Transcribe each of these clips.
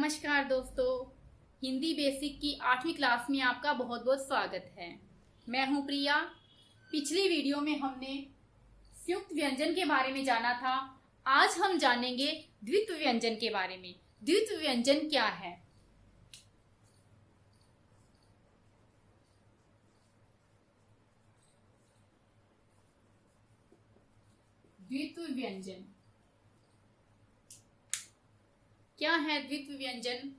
नमस्कार दोस्तों, हिंदी बेसिक की 8वीं क्लास में आपका बहुत बहुत स्वागत है। मैं हूं प्रिया। पिछली वीडियो में हमने संयुक्त व्यंजन के बारे में जाना था। आज हम जानेंगे द्वित्व व्यंजन के बारे में। द्वित्व व्यंजन क्या है? द्वित्व व्यंजन क्या है? द्वित्व व्यंजन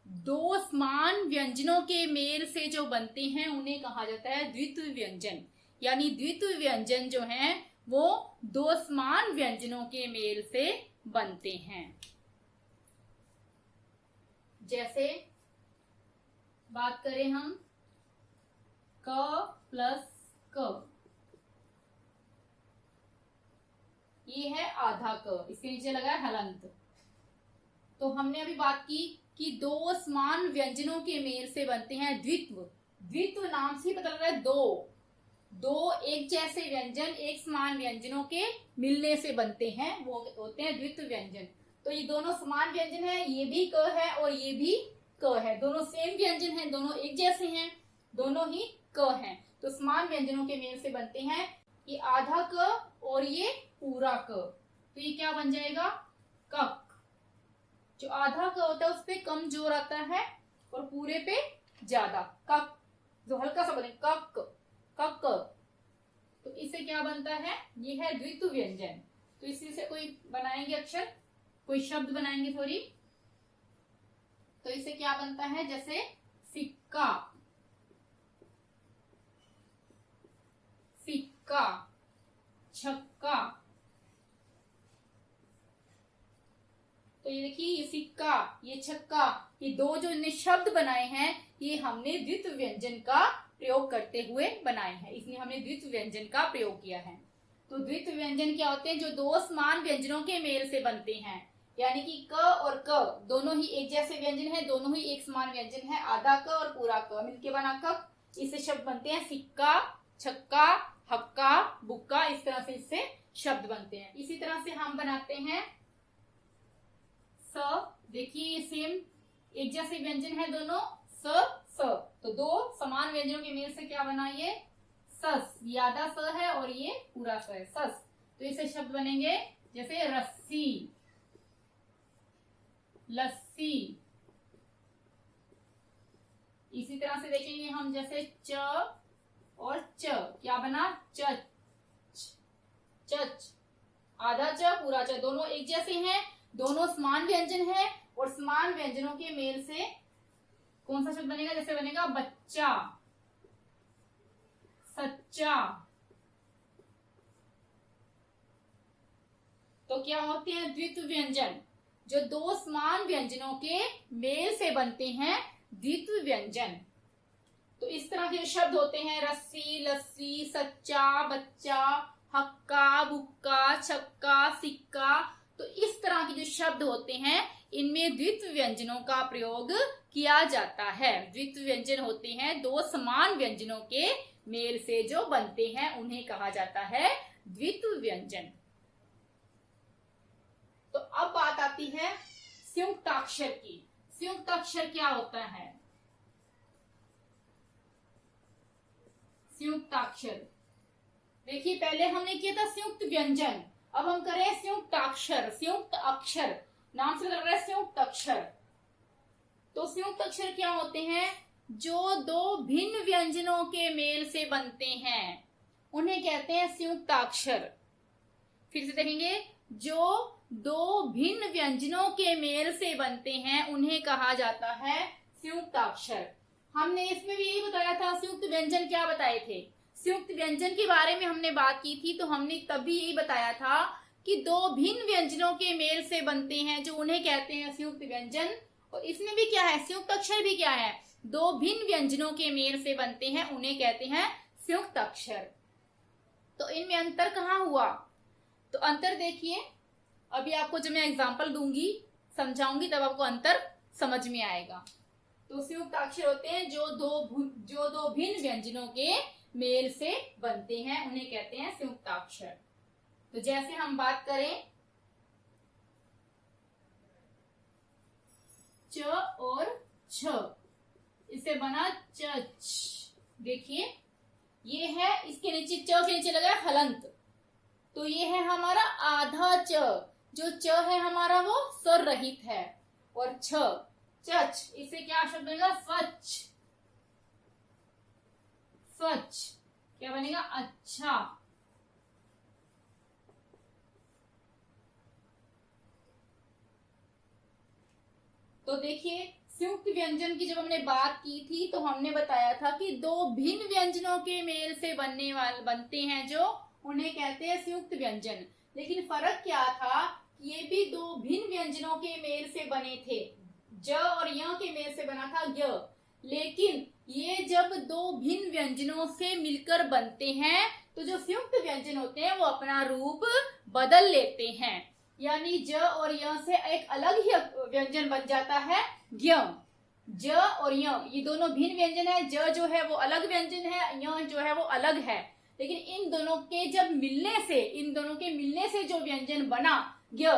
दो समान व्यंजनों के मेल से जो बनते हैं उन्हें कहा जाता है द्वित्व व्यंजन। यानी द्वित्व व्यंजन जो हैं वो दो समान व्यंजनों के मेल से बनते हैं। जैसे बात करें हम क प्लस क, ये है आधा क, इसके नीचे लगा है हलंत। तो हमने अभी बात की कि दो समान व्यंजनों के मेल से बनते हैं द्वित्व। द्वित्व नाम से पता लग रहा है दो एक जैसे व्यंजन एक समान व्यंजनों के मिलने से बनते हैं, वो होते हैं द्वित्व व्यंजन। तो ये दोनों समान व्यंजन है, ये भी क है और ये भी क है, दोनों सेम व्यंजन है, दोनों एक जैसे हैं, दोनों ही क हैं। तो समान व्यंजनों के मेल से बनते हैं ये आधा क और ये पूरा क। तो ये क्या बन जाएगा? कक। जो आधा क होता है उस पे कम जोर आता है और पूरे पे ज्यादा। कक जो हल्का सा बने कक कक। तो इससे क्या बनता है? ये है द्वित्व व्यंजन। तो इसी से कोई बनाएंगे अक्षर, कोई शब्द बनाएंगे थोड़ी। तो इससे क्या बनता है? जैसे सिक्का, सिक्का, छक्का। तो ये देखिए, ये सिक्का, ये छक्का, ये दो जो शब्द बनाए हैं ये हमने द्वित्व व्यंजन का प्रयोग करते हुए बनाए हैं, इसलिए हमने द्वित्व व्यंजन का प्रयोग किया है। तो द्वित्व व्यंजन क्या होते हैं? जो दो समान व्यंजनों के मेल से बनते हैं। यानी कि क और क दोनों ही एक जैसे व्यंजन है, दोनों ही एक समान व्यंजन है। आधा क और पूरा क मिलके बना कक। इससे शब्द बनते हैं सिक्का, छक्का, हक्का, बुक्का। इस तरह से इससे शब्द बनते हैं। इसी तरह से हम बनाते हैं स। देखिए ये सेम एक जैसे व्यंजन है दोनों, स स। तो दो समान व्यंजनों के मेल से क्या बना? ये सस। ये आधा स है और ये पूरा स है, सस। तो इससे शब्द बनेंगे जैसे रस्सी, लस्सी। इसी तरह से देखेंगे हम जैसे च और च, क्या बना? चच, चच। आधा च पूरा च, दोनों एक जैसे हैं, दोनों समान व्यंजन है और समान व्यंजनों के मेल से कौन सा शब्द बनेगा? जैसे बनेगा बच्चा, सच्चा। तो क्या होते हैं द्वित्व व्यंजन? जो दो समान व्यंजनों के मेल से बनते हैं द्वित्व व्यंजन। तो इस तरह के शब्द होते हैं रस्सी, लस्सी, सच्चा, बच्चा, हक्का, बुक्का, छक्का, सिक्का। तो इस तरह के जो शब्द होते हैं इनमें द्वित्व व्यंजनों का प्रयोग किया जाता है। द्वित्व व्यंजन होते हैं दो समान व्यंजनों के मेल से जो बनते हैं उन्हें कहा जाता है द्वित्व व्यंजन। तो अब बात आती है संयुक्ताक्षर की। संयुक्ताक्षर क्या होता है? संयुक्ताक्षर देखिए, पहले हमने किया था संयुक्त व्यंजन, अब हम करें संयुक्ताक्षर। संयुक्त अक्षर नाम से लग रहा है संयुक्त अक्षर। तो संयुक्त अक्षर क्या होते हैं? जो दो भिन्न व्यंजनों के मेल से बनते हैं उन्हें कहते हैं संयुक्ताक्षर। फिर से देखेंगे, जो दो भिन्न व्यंजनों के मेल से बनते हैं उन्हें कहा जाता है संयुक्ताक्षर। हमने इसमें भी यही बताया था। संयुक्त व्यंजन क्या बताए थे? संयुक्त व्यंजन के बारे में हमने बात की थी, तो हमने तभी यही बताया था कि दो भिन्न व्यंजनों के मेल से बनते हैं जो उन्हें कहते हैं संयुक्त व्यंजन। और इसमें भी क्या है? संयुक्त अक्षर भी क्या है? दो भिन्न व्यंजनों के मेल से बनते हैं उन्हें कहते हैं संयुक्त अक्षर। तो इनमें अंतर कहाँ हुआ? तो अंतर देखिए, अभी आपको जब मैं एग्जाम्पल दूंगी, समझाऊंगी, तब आपको अंतर समझ में आएगा। तो संयुक्त अक्षर होते हैं जो दो भिन्न व्यंजनों के मेल से बनते हैं उन्हें कहते हैं संयुक्ताक्षर। तो जैसे हम बात करें च और छ, इससे बना चच। देखिए ये है, इसके नीचे च के नीचे लगा है हलंत, तो ये है हमारा आधा च। जो च है हमारा वो स्वर रहित है। और छ चच, इससे क्या शब्द बनेगा? स्वच्छ। स्वच्छ क्या बनेगा? अच्छा। तो देखिए संयुक्त व्यंजन की जब हमने बात की थी तो हमने बताया था कि दो भिन्न व्यंजनों के मेल से बनते हैं जो उन्हें कहते हैं संयुक्त व्यंजन। लेकिन फर्क क्या था? ये भी दो भिन्न व्यंजनों के मेल से बने थे, ज और य के मेल से बना था य। लेकिन ये जब दो भिन्न व्यंजनों से मिलकर बनते हैं तो जो संयुक्त व्यंजन होते हैं वो अपना रूप बदल लेते हैं, यानी ज और य से एक अलग ही व्यंजन बन जाता है ज्ञ। ज और य ये दोनों भिन्न व्यंजन है, ज जो है वो अलग व्यंजन है, य जो है वो अलग है। लेकिन इन दोनों के जब मिलने से, इन दोनों के मिलने से जो व्यंजन बना ज्ञ,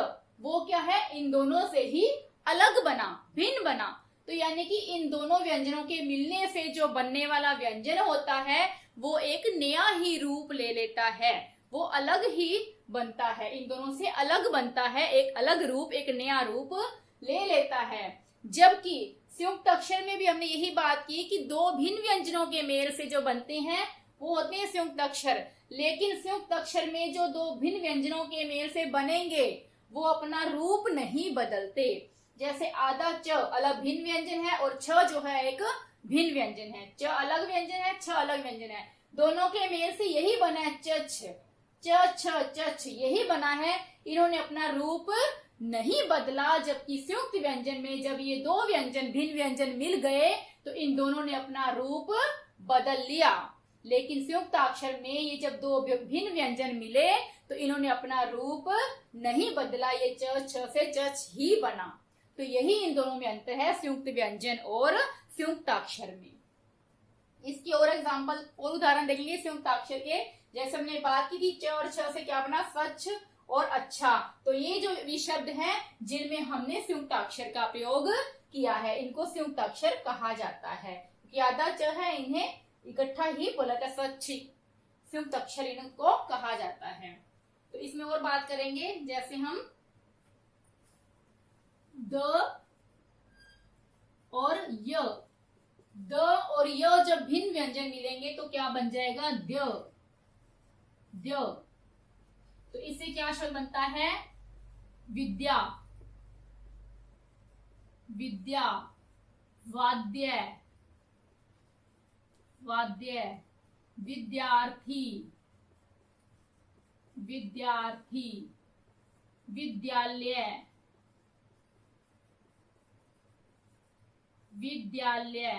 वो क्या है? इन दोनों से ही अलग बना, भिन्न बना। तो यानी कि इन दोनों व्यंजनों के मिलने से जो बनने वाला व्यंजन होता है वो एक नया ही रूप ले लेता है, वो अलग ही बनता है, इन दोनों से अलग बनता है, एक अलग रूप, एक नया रूप ले लेता है। जबकि संयुक्त अक्षर में भी हमने यही बात की कि दो भिन्न व्यंजनों के मेल से जो बनते हैं वो होते हैं संयुक्त अक्षर। लेकिन संयुक्त अक्षर में जो दो भिन्न व्यंजनों के मेल से बनेंगे वो अपना रूप नहीं बदलते। जैसे आधा च अलग भिन्न व्यंजन है और छ जो है एक भिन्न व्यंजन है। च अलग व्यंजन है, छ अलग व्यंजन है, दोनों के मेल से यही बना है चच, च छ चच यही बना है। इन्होंने अपना रूप नहीं बदला। जबकि संयुक्त व्यंजन में जब ये दो व्यंजन भिन्न व्यंजन मिल गए तो इन दोनों ने अपना रूप बदल लिया। लेकिन संयुक्त अक्षर में ये जब दो भिन्न व्यंजन मिले तो इन्होंने अपना रूप नहीं बदला, ये च छ से चच ही बना। तो यही इन दोनों में अंतर है, संयुक्त व्यंजन और संयुक्त अक्षर में। इसकी और एग्जांपल और उदाहरण देखेंगे संयुक्त अक्षर के। जैसे हमने बात की थी च और छ से क्या बना? स्वच्छ और अच्छा। तो ये जो शब्द हैं जिनमें हमने संयुक्त अक्षर का प्रयोग किया है इनको संयुक्त अक्षर कहा जाता है। आधा च है, इन्हें इकट्ठा ही बोला था स्वच्छ, संयुक्त अक्षर इनको कहा जाता है। तो इसमें और बात करेंगे, जैसे हम द और य, द और य जब भिन्न व्यंजन मिलेंगे तो क्या बन जाएगा? द्य, द्य। तो इससे क्या शब्द बनता है? विद्या, विद्या, वाद्य, वाद्य, विद्यार्थी, विद्यार्थी, विद्यालय, विद्यालय।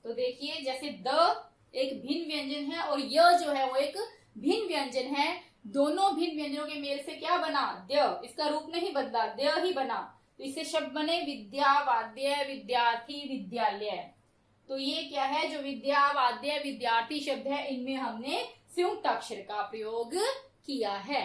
तो देखिए जैसे द एक भिन्न व्यंजन है और य जो है वो एक भिन्न व्यंजन है, दोनों भिन्न व्यंजनों के मेल से क्या बना? द्य, इसका रूप नहीं बदला, द्य ही बना। तो इससे शब्द बने विद्या, वाद्य, विद्यार्थी, विद्यालय। तो ये क्या है? जो विद्या, वाद्य, विद्यार्थी शब्द है इनमें हमने संयुक्त अक्षर का प्रयोग किया है।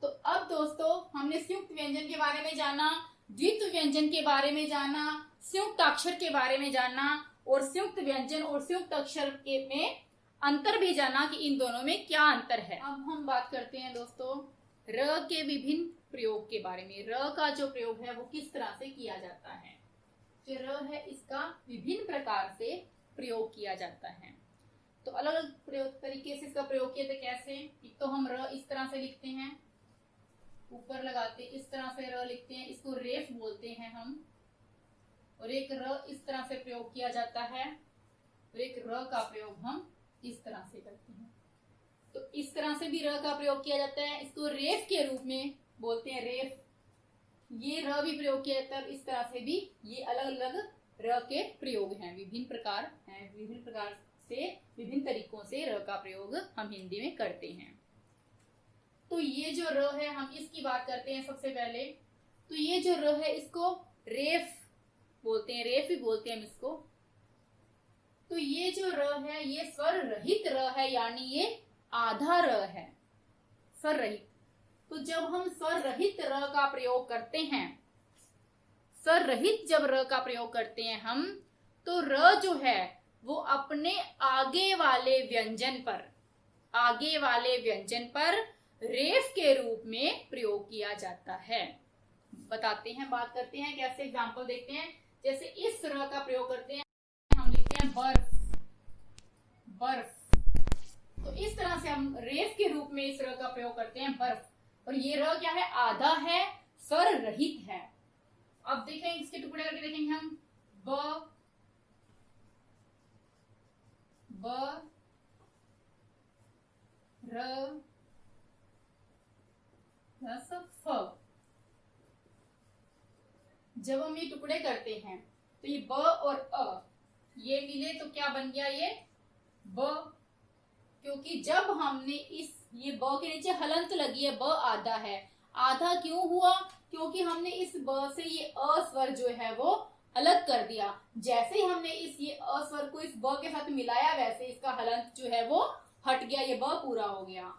तो अब दोस्तों हमने संयुक्त व्यंजन के बारे में जाना, द्वित्व व्यंजन के बारे में जाना, संयुक्त अक्षर के बारे में जाना और संयुक्त व्यंजन और संयुक्त अक्षर के में अंतर भी जाना कि इन दोनों में क्या अंतर है। अब हम बात करते हैं दोस्तों र के विभिन्न प्रयोग के बारे में। र का जो प्रयोग है वो किस तरह से किया जाता है। जो र है इसका विभिन्न प्रकार से प्रयोग किया जाता है। तो अलग अलग प्रयोग तरीके से इसका प्रयोग किया था। कैसे? एक तो हम र इस तरह से लिखते हैं, ऊपर लगाते, इस तरह से र लिखते हैं, इसको रेफ बोलते हैं हम। और एक र इस तरह से प्रयोग किया जाता है और एक र का प्रयोग हम इस तरह से करते हैं। तो इस तरह से भी र का प्रयोग किया जाता है, इसको रेफ के रूप में बोलते हैं, रेफ। ये र भी प्रयोग किया जाता है, इस तरह से भी ये अलग अलग र के प्रयोग हैं, विभिन्न प्रकार हैं, विभिन्न प्रकार से विभिन्न तरीकों से र का प्रयोग हम हिंदी में करते हैं। तो ये जो र है हम इसकी बात करते हैं सबसे पहले। तो ये जो र है इसको रेफ बोलते हैं, रेफ भी बोलते हैं हम इसको। तो ये जो र है ये स्वर रहित र है, यानी ये आधा र है, स्वर रहित। तो जब हम स्वर रहित र का प्रयोग करते हैं, स्वर रहित जब र का प्रयोग करते हैं हम, तो र जो है वो अपने आगे वाले व्यंजन पर रेफ के रूप में प्रयोग किया जाता है। बताते हैं, बात करते हैं, कैसे एग्जांपल देखते हैं। जैसे इस र का प्रयोग करते हैं, हम लिखते हैं बर्फ, बर्फ। तो इस तरह से हम रेफ के रूप में इस र का प्रयोग करते हैं, बर्फ। और ये र क्या है, आधा है, स्वर रहित है। अब देखें, इसके टुकड़े करके देखेंगे हम, ब र फ। जब हम ये टुकड़े करते हैं तो ये ब और अ ये मिले तो क्या बन गया, ये ब। क्योंकि जब हमने ये ब के नीचे हलंत लगी है, ब आधा है। आधा क्यों हुआ, क्योंकि हमने इस ब से ये अ स्वर जो है वो अलग कर दिया। जैसे ही हमने ये अ स्वर को इस ब के साथ मिलाया, वैसे इसका हलंत जो है वो हट गया, ये ब पूरा हो गया।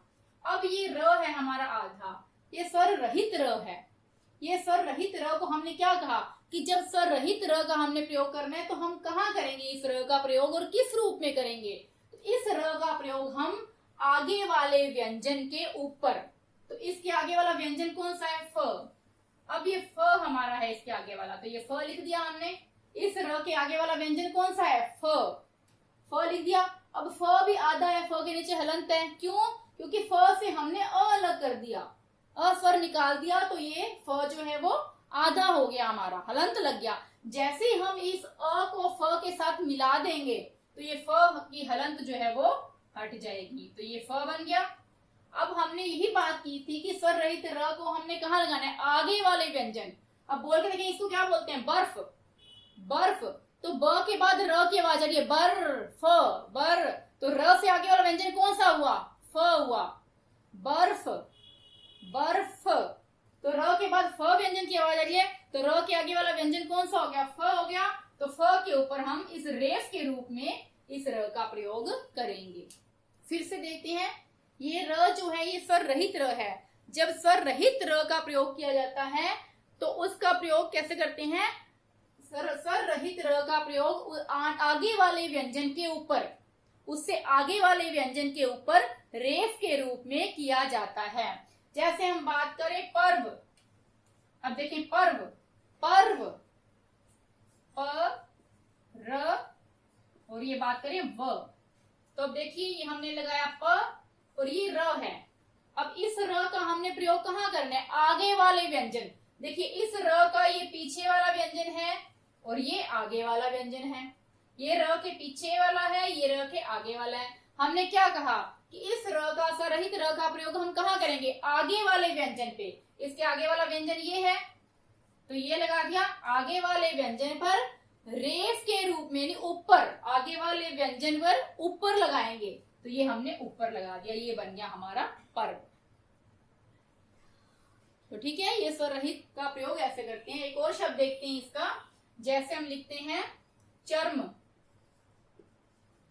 अब ये र है हमारा आधा, ये स्वर रहित र है। ये स्वर रहित र को हमने क्या कहा कि जब स्वर रहित र का हमने प्रयोग करना है तो हम कहाँ करेंगे इस र का प्रयोग, और किस रूप में करेंगे। तो इस र का प्रयोग हम आगे वाले व्यंजन के ऊपर। तो इसके आगे वाला व्यंजन कौन सा है, फ। अब ये फ हमारा है इसके आगे वाला, तो ये फ लिख दिया हमने। इस र के आगे वाला व्यंजन कौन सा है, फ। फ लिख दिया। अब फ भी आधा है, फ के नीचे हलंत है। क्यों, क्योंकि फ से हमने अ अलग कर दिया, अ स्वर निकाल दिया, तो ये फ जो है वो आधा हो गया हमारा, हलंत लग गया। जैसे ही हम इस अ को फ के साथ मिला देंगे तो ये फ की हलंत जो है वो हट जाएगी, तो ये फ बन गया। अब हमने यही बात की थी कि स्वर रहित र को हमने कहाँ लगाना है, आगे वाले व्यंजन। अब बोल के देखें, इसको क्या बोलते हैं, बर्फ, बर्फ। तो ब के बाद र की आवाज आ रही है, बर्फ, बर। तो र से आगे वाला व्यंजन कौन सा हुआ, फ हुआ, बर्फ, बर्फ। तो र के बाद फ व्यंजन की आवाज आ रही है, तो र के आगे वाला व्यंजन कौन सा हो गया, फ हो गया। तो फ के ऊपर हम इस रेफ के रूप में इस र का प्रयोग करेंगे। फिर से देखते हैं, ये र जो है ये स्वर रहित र है। जब स्वर रहित र का प्रयोग किया जाता है तो उसका प्रयोग कैसे करते हैं, स्वर रहित र का प्रयोग आगे वाले व्यंजन के ऊपर, उससे आगे वाले व्यंजन के ऊपर रेफ के रूप में किया जाता है। जैसे हम बात करें पर्व, अब देखें पर्व, पर्व, प र, और ये बात करें व। तो अब देखिए ये हमने लगाया प और ये र है। अब इस र का हमने प्रयोग कहाँ करना है, आगे वाले व्यंजन। देखिए इस र का ये पीछे वाला व्यंजन है और ये आगे वाला व्यंजन है। ये र के पीछे वाला है, ये र के आगे वाला है। हमने क्या कहा कि इस र का स्वरहित र का प्रयोग हम कहाँ करेंगे, आगे वाले व्यंजन पे। इसके आगे वाला व्यंजन ये है, तो ये लगा दिया। आगे वाले व्यंजन पर रेफ के रूप में, यानी ऊपर, आगे वाले व्यंजन पर ऊपर लगाएंगे, तो ये हमने ऊपर लगा दिया, ये बन गया हमारा पर्व। तो ठीक है, ये स्वरहित का प्रयोग ऐसे करते हैं। एक और शब्द देखते हैं इसका, जैसे हम लिखते हैं चर्म,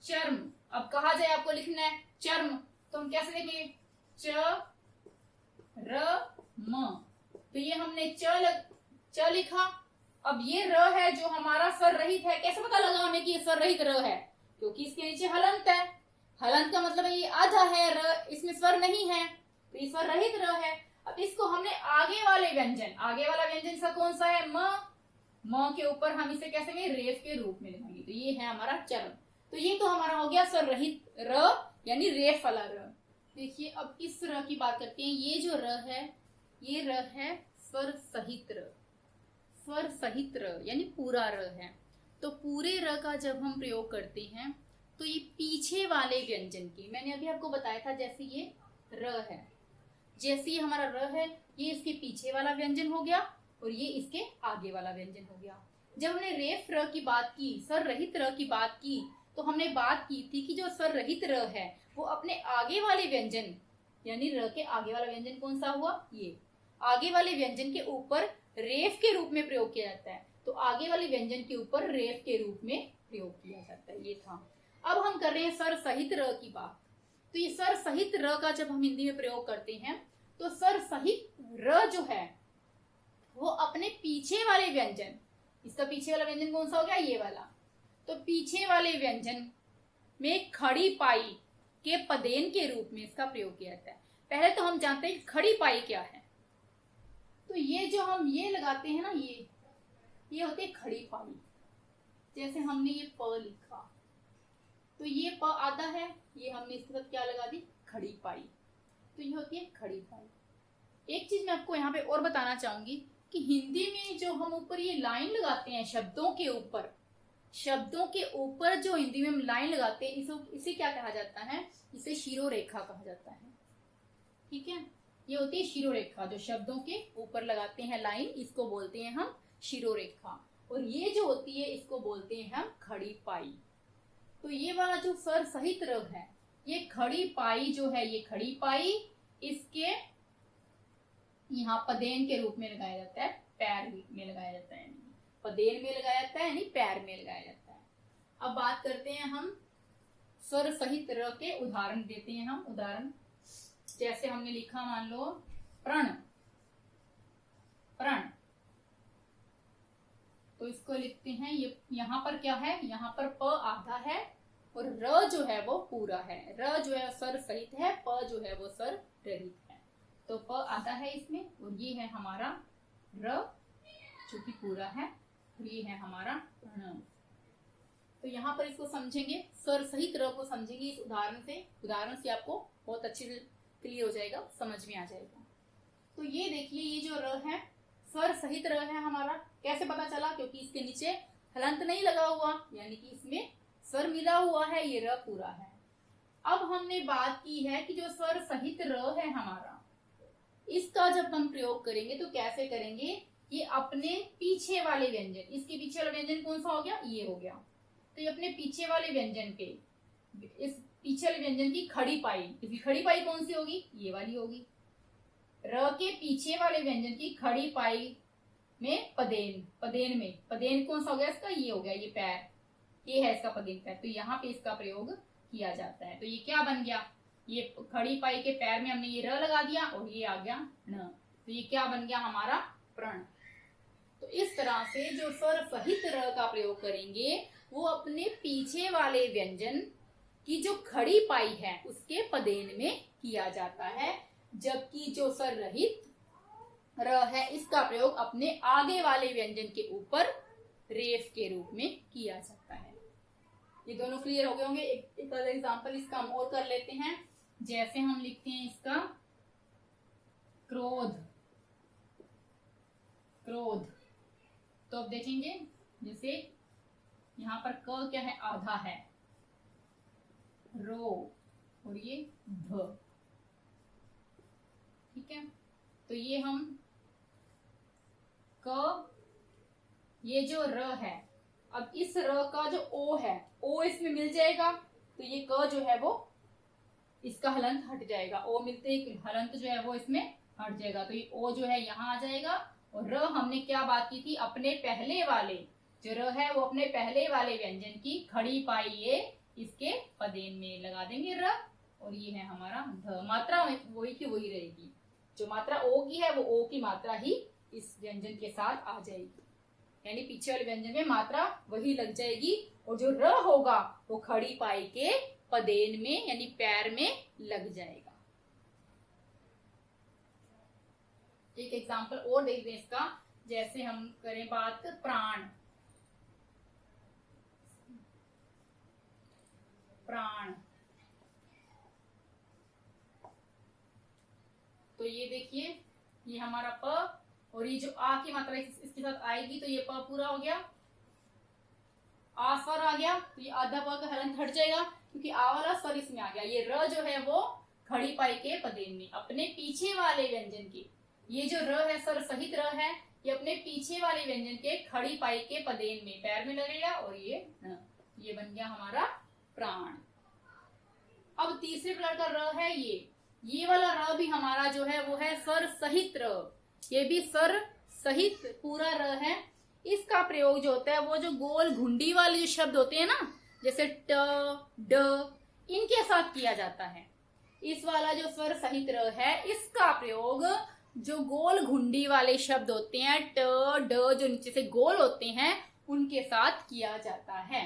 चर्म। अब कहा जाए आपको लिखना है चर्म, तो हम कैसे देखेंगे, च र म। तो ये हमने च लिखा। अब ये र है जो हमारा स्वर रहित है। कैसे पता लगा हमें कि ये स्वर रहित र है, क्योंकि इसके नीचे हलंत है। हलंत का मतलब ये आधा है, र इसमें स्वर नहीं है, तो ये स्वर रहित र है। अब इसको हमने आगे वाले व्यंजन, आगे वाला व्यंजन सा कौन सा है, म। म के ऊपर हम इसे कैसे में रेफ के रूप में लिखेंगे, तो ये है हमारा चर्म। तो ये तो हमारा हो गया स्वर रहित र, यानी रेफ वाला र। देखिए अब इस र की बात करते हैं। ये जो र है, ये र है स्वर सहित र, स्वर सहित र यानी पूरा र है। तो पूरे र का जब हम प्रयोग करते हैं तो ये पीछे वाले व्यंजन की, मैंने अभी आपको बताया था, जैसे ये र है, जैसे ये हमारा र है, ये इसके पीछे वाला व्यंजन हो गया और ये इसके आगे वाला व्यंजन हो गया। जब हमने रेफ र की बात की, स्वर रहित र की बात की, तो हमने बात की थी कि जो स्वर रहित र है वो अपने आगे वाले व्यंजन, यानी र के आगे वाला व्यंजन कौन सा हुआ, ये आगे वाले व्यंजन के ऊपर रेफ के रूप में प्रयोग किया जाता है। तो आगे वाले व्यंजन के ऊपर रेफ के रूप में प्रयोग किया जाता है, ये था। अब हम कर रहे हैं स्वर सहित र की बात। तो ये स्वर सहित र का जब हम हिंदी में प्रयोग करते हैं तो स्वर सहित र जो है वो अपने पीछे वाले व्यंजन, इसका पीछे वाला व्यंजन कौन सा हो गया, ये वाला, तो पीछे वाले व्यंजन में खड़ी पाई के पदेन के रूप में इसका प्रयोग किया जाता है। पहले तो हम जानते हैं खड़ी पाई क्या है। तो ये जो हम ये लगाते हैं ना, ये होती है खड़ी पाई। जैसे हमने ये प लिखा, तो ये प आधा है, ये हमने इसके साथ क्या लगा दी, खड़ी पाई, तो ये होती है खड़ी पाई। एक चीज मैं आपको यहाँ पे और बताना चाहूंगी कि हिंदी में जो हम ऊपर ये लाइन लगाते हैं शब्दों के ऊपर जो हिंदी में हम लाइन लगाते हैं, इसे क्या कहा जाता है, इसे शिरोरेखा कहा जाता है। ठीक है, ये होती है शिरोरेखा, जो शब्दों के ऊपर लगाते हैं लाइन, इसको बोलते हैं हम शिरोरेखा। और ये जो होती है इसको बोलते हैं हम खड़ी पाई। तो ये वाला जो स्वर सहित र है, ये खड़ी पाई जो है, ये खड़ी पाई इसके यहाँ पदेन के रूप में लगाया जाता है, पैर में लगाया जाता है, पदेन में लगाया जाता है यानी पैर में लगाया जाता है। अब बात करते हैं हम स्वर सहित र के उदाहरण देते हैं हम उदाहरण। जैसे हमने लिखा, मान लो प्रण, प्रण, तो इसको लिखते हैं, ये यहाँ पर क्या है, यहाँ पर प आधा है और र जो है वो पूरा है। र जो है स्वर सहित है, प जो है वो स्वर रहित है। तो प आधा है इसमें और ये है हमारा र जो कि पूरा है, और ये है हमारा प्रण। तो यहाँ पर इसको समझेंगे, स्वर सहित र को समझेंगे इस उदाहरण से आपको बहुत अच्छे से क्लियर हो जाएगा, समझ में आ जाएगा। तो ये देखिए, ये जो र है स्वर सहित र है हमारा। कैसे पता चला, क्योंकि इसके नीचे हलंत नहीं लगा हुआ, यानी कि इसमें स्वर मिला हुआ है, ये र पूरा है। अब हमने बात की है कि जो स्वर सहित र है हमारा, इसका जब हम प्रयोग करेंगे तो कैसे करेंगे, ये अपने पीछे वाले व्यंजन, इसके पीछे वाला व्यंजन कौन सा हो गया, ये हो गया, तो ये अपने पीछे वाले व्यंजन के, इस पीछे वाले व्यंजन की खड़ी पाई, इसकी खड़ी पाई कौन सी होगी, ये वाली होगी। र के पीछे वाले व्यंजन की खड़ी पाई में पदेन कौन सा हो गया इसका, ये हो गया, ये पैर, ये है इसका पदेन पैर, तो यहाँ पे इसका प्रयोग किया जाता है। तो ये क्या बन गया, ये खड़ी पाई के पैर में हमने ये र लगा दिया और ये आ गया न, तो ये क्या बन गया हमारा प्रण। तो इस तरह से जो स्वर सहित र का प्रयोग करेंगे वो अपने पीछे वाले व्यंजन की जो खड़ी पाई है उसके पदेन में किया जाता है, जबकि जो स्वर रहित र है इसका प्रयोग अपने आगे वाले व्यंजन के ऊपर रेफ के रूप में किया जाता है। ये दोनों क्लियर हो गए होंगे। एक एग्जांपल इसका हम और कर लेते हैं। जैसे हम लिखते हैं इसका क्रोध, क्रोध, तो अब देखेंगे, जैसे यहाँ पर क क्या है, आधा है, रो और ये ध, ठीक है। तो ये हम क, ये जो र है, अब इस र का जो ओ है, ओ इसमें मिल जाएगा, तो ये क जो है वो इसका हलंत हट जाएगा, ओ मिलते ही हलंत जो है वो इसमें हट जाएगा, तो ये ओ जो है यहाँ आ जाएगा। और र हमने क्या बात की थी, अपने पहले वाले जो र है वो अपने पहले वाले व्यंजन की खड़ी पाई ये इसके पदेन में लगा देंगे र, और ये है हमारा ध। मात्रा वही की वही रहेगी, जो मात्रा ओ की है वो ओ की मात्रा ही इस व्यंजन के साथ आ जाएगी, यानी पीछे वाले व्यंजन में मात्रा वही लग जाएगी, और जो र होगा वो खड़ी पाई के पदेन में यानी पैर में लग जाएगा। एक एग्जांपल और देख दें इसका। जैसे हम करें बात प्राण, प्राण, तो ये देखिए, ये हमारा प, और ये जो आ की मात्रा इसके साथ आएगी तो ये प पूरा हो गया, आ स्वर आ गया, तो ये आधा प का हलंत हट जाएगा क्योंकि आ वाला स्वर इसमें आ गया। ये र जो है वो खड़ी पाई के पदेन में अपने पीछे वाले व्यंजन के, ये जो र है स्वर सहित र है, ये अपने पीछे वाले व्यंजन के खड़ी पाई के पदेन में पैर में लगेगा, और ये बन गया हमारा प्राण। अब तीसरे प्रकार का र है ये वाला र भी हमारा जो है वो है स्वर सहित र, ये भी स्वर सहित पूरा र है। इसका प्रयोग जो होता है वो जो गोल घुंडी वाले जो शब्द होते हैं ना, जैसे ट, ड, इनके साथ किया जाता है। इस वाला जो स्वर सहित र है, इसका प्रयोग जो गोल घुंडी वाले शब्द होते हैं, ट ड, जो नीचे से गोल होते हैं, उनके साथ किया जाता है,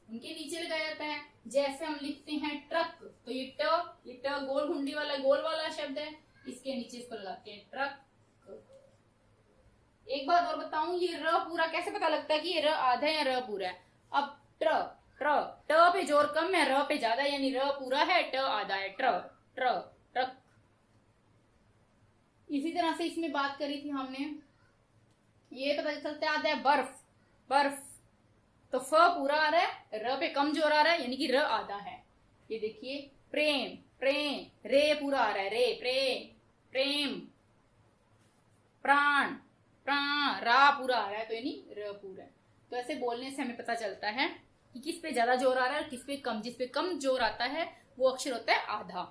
उनके नीचे लगाया जाता है। जैसे हम लिखते हैं ट्रक, तो ये ट गोल घुंडी वाला गोल वाला शब्द है, इसके नीचे इसको लगाते हैं ट्रक। एक बात और बताऊं, ये र पूरा कैसे पता लगता है कि ये र आधा है या र पूरा है? अब ट्र ट्र ट पे जोर कम है, र पे ज्यादा, यानी र पूरा है, ट आधा है, ट्र ट्र ट्रक। इसी तरह से इसमें बात करी थी हमने, ये पता चलता है आधा है बर्फ, बर्फ, तो फ पूरा आ रहा है, र पे कम जोर आ रहा है, यानी कि र आधा है। ये देखिए प्रेम, प्रेम, रे पूरा आ रहा है, रे प्रेम, प्रेम। प्राण, प्राण, रा पूरा आ रहा है, तो यानी र पूरा है। तो ऐसे बोलने से हमें पता चलता है कि किस पे ज्यादा जोर आ रहा है और किस पे कम। जिस पे कम जोर आता है वो अक्षर होता है आधा,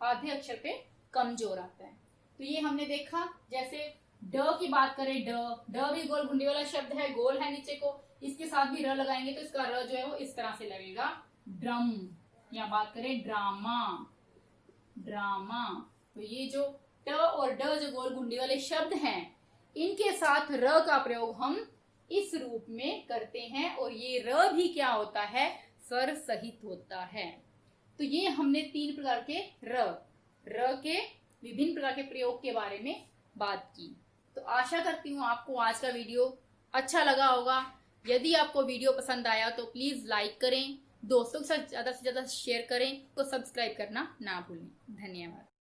आधे अक्षर पे कम जोर आता है। तो ये हमने देखा। जैसे ड की बात करें, ड भी गोल घुंडी वाला शब्द है, गोल है नीचे को, इसके साथ भी र लगाएंगे तो इसका र जो है वो इस तरह से लगेगा, ड्रम। या बात करें ड्रामा, ड्रामा, तो ये जो ट और ड जो गोल घुंडी वाले शब्द हैं, इनके साथ र का प्रयोग हम इस रूप में करते हैं, और ये र भी क्या होता है, स्वर सहित होता है। तो ये हमने 3 प्रकार के र के विभिन्न प्रकार के प्रयोग के बारे में बात की। तो आशा करती हूँ आपको आज का वीडियो अच्छा लगा होगा। यदि आपको वीडियो पसंद आया तो प्लीज लाइक करें, दोस्तों के साथ ज्यादा से ज्यादा शेयर करें, तो सब्सक्राइब करना ना भूलें। धन्यवाद।